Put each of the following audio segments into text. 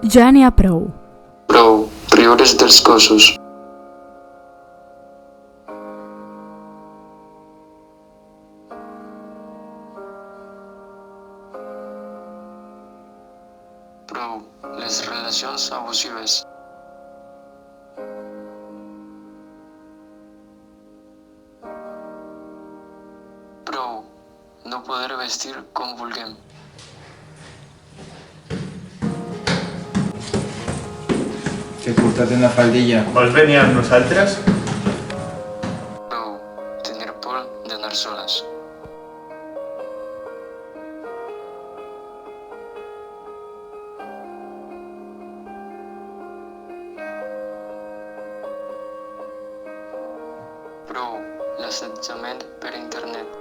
Ja n'hi ha prou. Prou, riure's dels cossos. Prou, les relacions abusives. Prou, no poder vestir com vulguem. Que curta té una faldilla. Vols venir amb nosaltres? Prou, tenir por d'anar soles. Prou, l'assetjament per internet.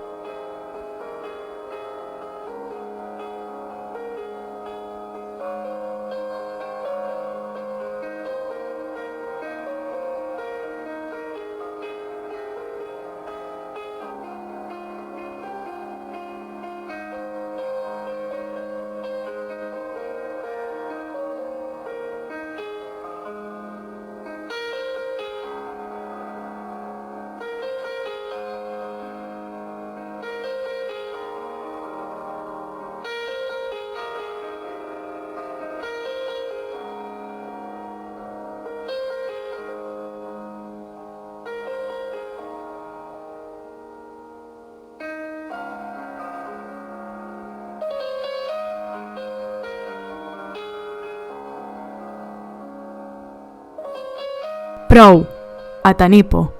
Prou, a tenir por.